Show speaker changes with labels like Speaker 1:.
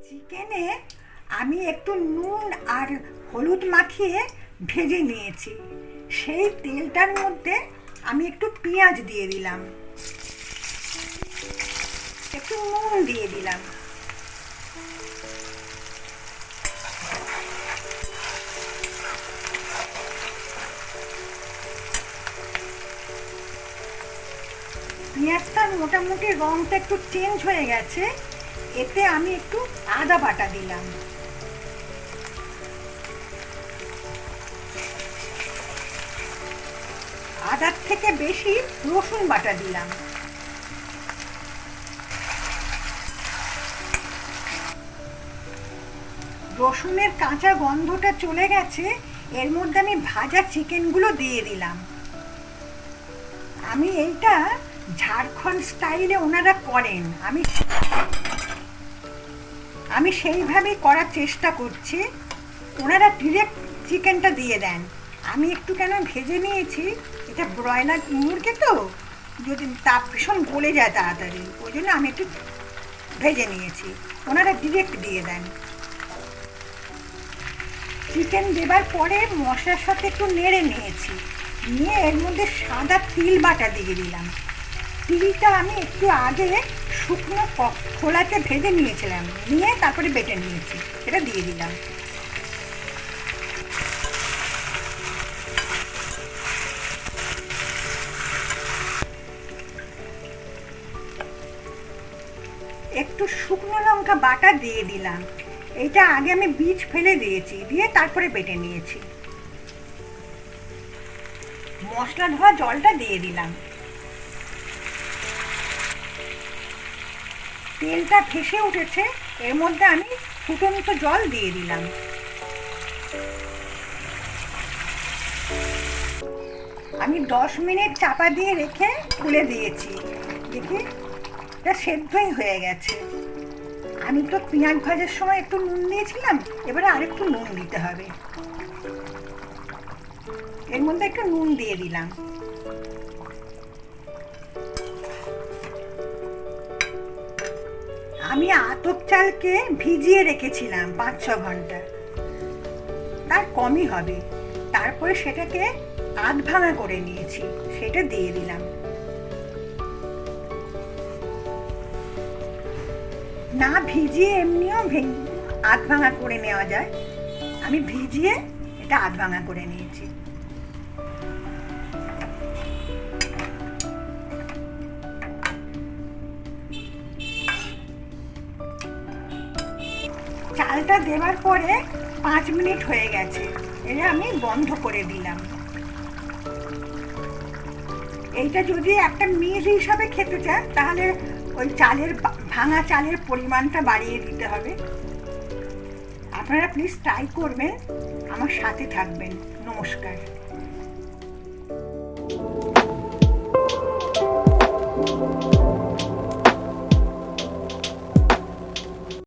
Speaker 1: চিকেনে আমি একটু নুন আর হলুদ মাখিয়ে ভেজে নিয়েছি। সেই তেলটার মধ্যে আমি একটু পেঁয়াজ দিয়ে দিলাম, একটু নুন দিয়ে দিলাম, পেঁয়াজটার মোটামুটি রংটা একটু চেঞ্জ হয়ে গেছে। এতে আমি একটু আদা বাটা দিলাম, আদার থেকে বেশি রসুন বাটা দিলাম। রসুনের কাঁচা গন্ধটা চলে গেছে। এর মধ্যে আমি ভাজা চিকেনগুলো দিয়ে দিলাম। আমি এইটা ঝাড়খণ্ড স্টাইলে ওনারা করেন, আমি সেইভাবেই করার চেষ্টা করছি। ওনারা ডিরেক্ট চিকেনটা দিয়ে দেন, আমি একটু কেন ভেজে নিয়েছি। এটা ব্রয়লার মুরগি তো, যদি তাপ ভীষণ গলে যায় তাড়াতাড়ি, ওই জন্য আমি একটু ভেজে নিয়েছি। ওনারা ডিরেক্ট দিয়ে দেন। চিকেন দেবার পরে মশলার সাথে একটু নেড়ে নিয়েছি, নিয়ে এর মধ্যে সাদা তিল বাটা দিয়ে দিলাম। তিলটা আমি একটু আগে শুকনো খোলাতে ভেজে নিয়েছিলাম, নিয়ে তারপরে বেটে নিয়েছি, এটা দিয়ে দিলাম। একটু শুকনো লঙ্কা বাটা দিয়ে দিলাম। এইটা আগে আমি বীজ ফেলে দিয়েছি, দিয়ে তারপরে বেটে নিয়েছি। মশলা ধোয়া জলটা দিয়ে দিলাম। তেলটা ভেসে উঠেছে, এর মধ্যে আমি ফুটন্ত জল দিয়ে দিলাম। আমি 10 মিনিট চাপা দিয়ে রেখে খুলে দিয়েছি। দেখি এটা সেদ্ধই হয়ে গেছে। আমি তো পেঁয়াজ ভাজার সময় একটু নুন দিয়েছিলাম, এবারে আরেকটু নুন দিতে হবে। এর মধ্যে একটু নুন দিয়ে দিলাম। আমি আতপ চালকে ভিজিয়ে রেখেছিলাম 5-6 ঘন্টা, তার কমই হবে। তারপরে সেটাকে আধ ভাঙা করে নিয়েছি, সেটা দিয়ে দিলাম। না ভিজিয়ে এমনিও আধ ভাঙা করে নেওয়া যায়, আমি ভিজিয়ে এটা আধ ভাঙা করে নিয়েছি। চালটা দেওয়ার পরে 5 মিনিট হয়ে গেছে, এটা আমি বন্ধ করে দিলাম। এইটা যদি একটা মিল হিসাবে খেতে চান, তাহলে ওই ভাঙা চালের পরিমাণটা বাড়িয়ে দিতে হবে। আপনারা প্লিজ ট্রাই করবেন, আমার সাথে থাকবেন। নমস্কার।